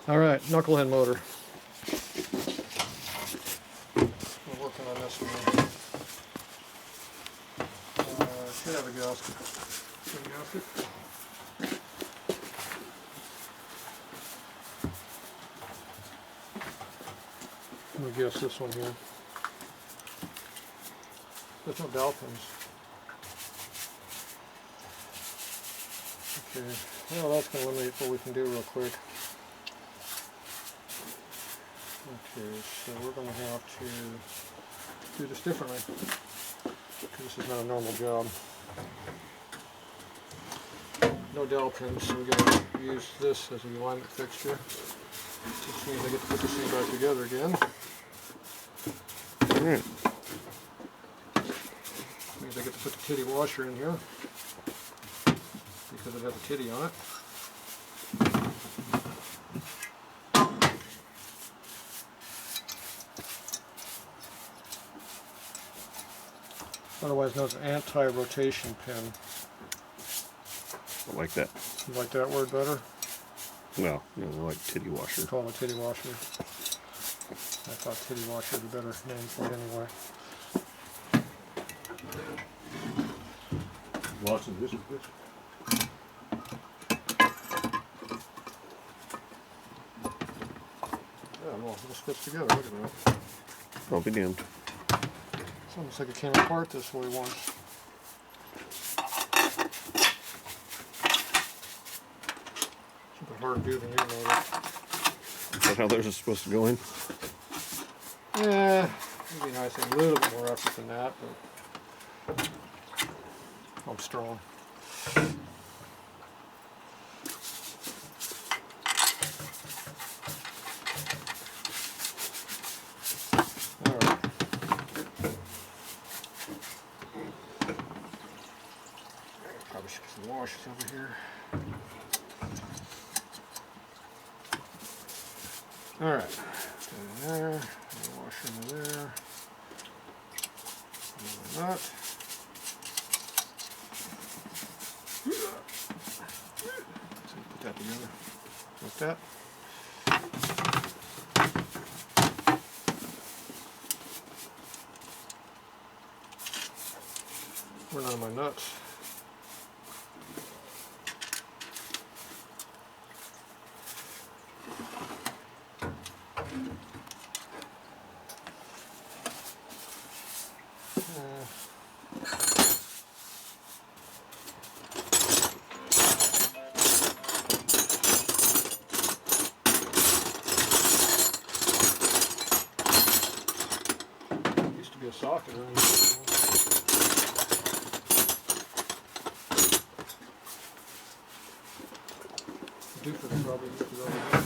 Alright, knucklehead motor. We're working on this one. Should have a gasket. Should have a gasket. I'm going to guess this one here. There's no dowel pins. Okay, well that's going to limit what we can do real quick. Okay, so we're going to have to do this differently, because this is not a normal job. No dowel pins, so we're going to use this as a alignment fixture, which means I get to put this thing back together again. Alright. Means I get to put the titty washer in here, because it has a titty on it. Otherwise known as an anti-rotation pin. I like that. You like that word better? Well, you know, I like titty washer. Call it a titty washer. I thought titty washer would be a better name for it anyway. Watson, this. Yeah, well, this fits together. Look at that. I'll be damned. It's almost like it came apart this way once. Something hard to do than you know. Is that how those are supposed to go in? Yeah, it'd be nice to have a little bit more effort than that, but I'm strong. Alright. Probably should get some washers over here. Alright, in there, washer in there, another nut. So put that together like that. Where are none of my nuts? Used to be a socket around here. Doofer could probably use it over there.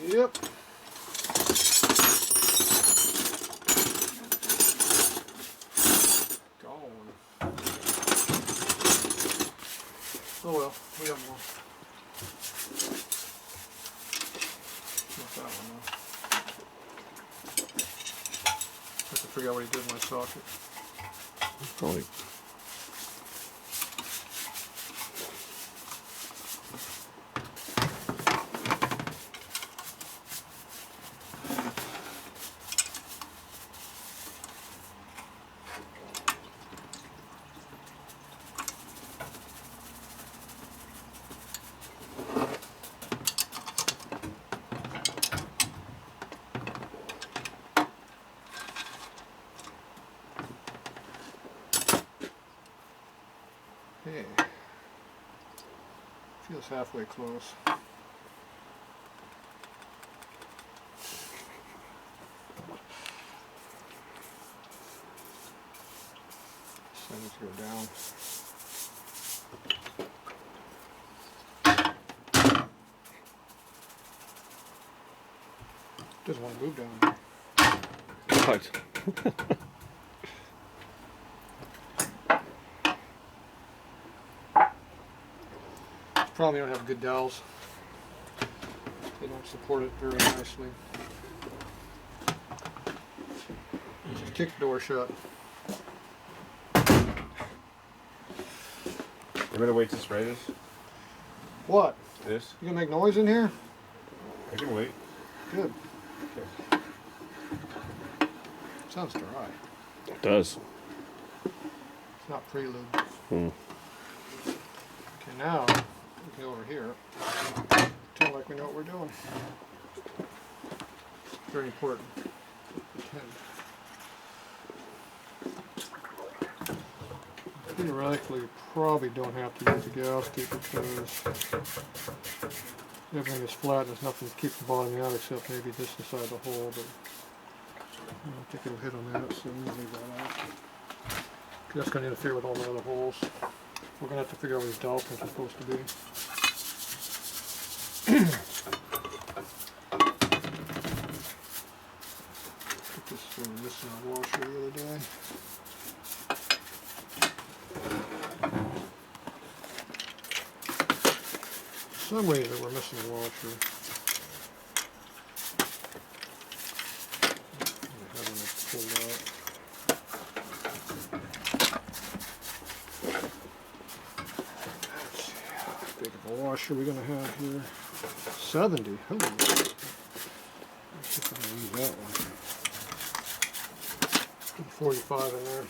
Yep. Gone. Oh well, we have more. Not that one though. I have to figure out what he did with my socket. Probably. Hey, feels halfway close. So I need to go down. Doesn't want to move down there. What? Probably don't have good dowels. They don't support it very nicely. Just kick the door shut. gonna wait to spray this? What? This? You gonna make noise in here? I can wait. Good. Okay. Sounds dry. It does. It's not prelude. Hmm. Okay, now we can go over here. Pretend like we know what we're doing. Very important. Pretend. Theoretically, you probably don't have to use a gasket because everything is flat and there's nothing to keep the bottom out except maybe this inside the hole, but I don't think it'll hit on that, so we'll leave that out. That's going to interfere with all the other holes. We're going to have to figure out where these dowel pins are supposed to be. This was missing a washer the other day. For some reason we're missing a washer. I haven't pulled out. Let's see how big of a washer we're going to have here. 70. Holy. Let's see if we can use that one. 45 in there.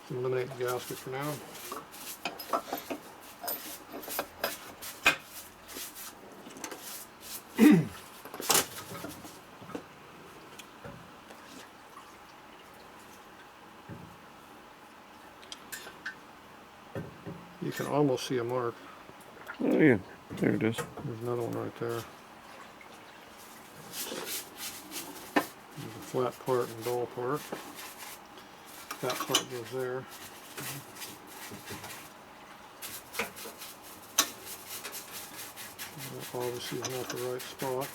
So eliminate the gasket for now. You can almost see a mark. Oh yeah, there it is. There's another one right there. There's a flat part and dull part. That part goes there. That obviously is not the right spot.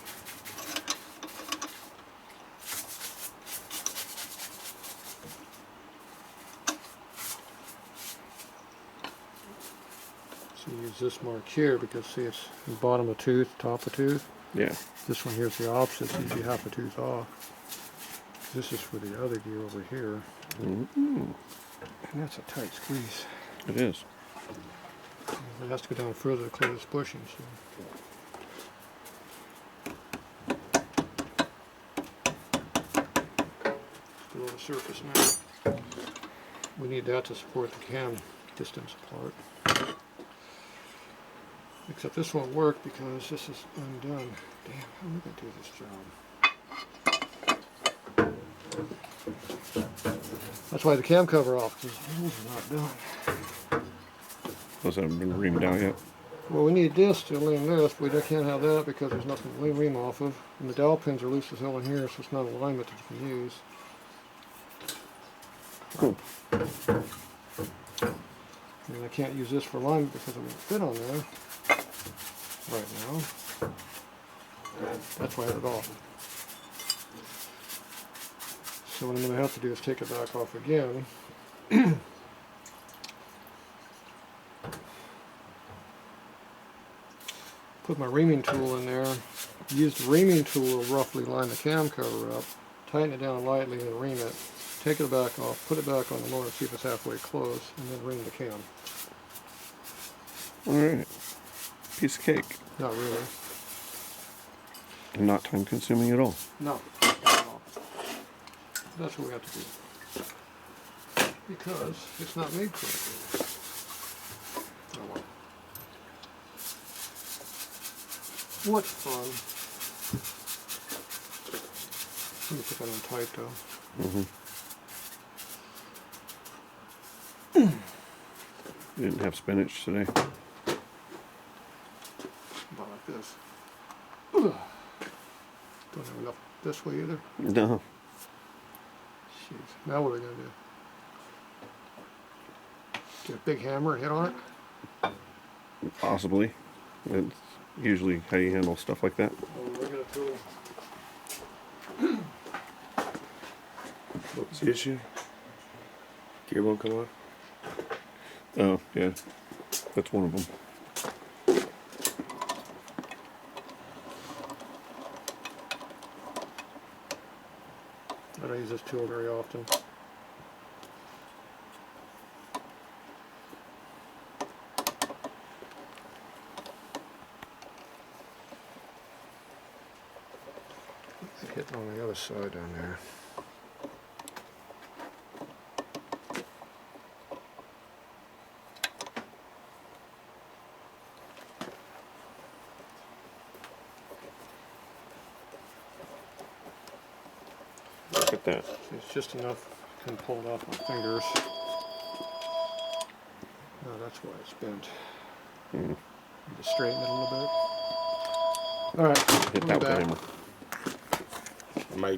So you use this mark here because see it's the bottom of the tooth, top of the tooth. Yeah. This one here is the opposite, so you half a tooth off. This is for the other gear over here. Mm-hmm. And that's a tight squeeze. It is. It has to go down further to clear this bushing. Below the surface now. We need that to support the cam distance apart. Except this won't work because this is undone. Damn, how am I going to do this job? That's why the cam cover off, because this is not done. Those haven't been reamed out yet. Well, we need this to lean this, but we can't have that because there's nothing to ream off of. And the dowel pins are loose as hell in here, so it's not an alignment that you can use. Cool. And I can't use this for alignment because it won't fit on there right now. That's why I had it off. So what I'm going to have to do is take it back off again. Put my reaming tool in there. Use the reaming tool to roughly line the cam cover up. Tighten it down lightly and ream it. Take it back off, put it back on the motor, see if it's halfway closed, and then ream the cam. Alright. Piece of cake. Not really. And not time consuming at all. No, not at all. That's what we have to do. Because it's not made correctly. Oh well. What fun. Let me put that on tight though. Mm-hmm. You didn't have spinach today. About like this. Ugh. Don't have enough this way either. No. Jeez. Now what are we going to do? Get a big hammer and hit on it? Possibly. That's usually how you handle stuff like that. Oh, look at a tool. What's the issue? Gear won't come off? Oh, yeah. That's one of them. I don't use this tool very often. Hitting on the other side down there. Look at that. It's just enough. I can pull it off my fingers. Oh, that's why it's bent. Hmm. Need to straighten it a little bit. All right, Hit we'll that be with the back. hammer.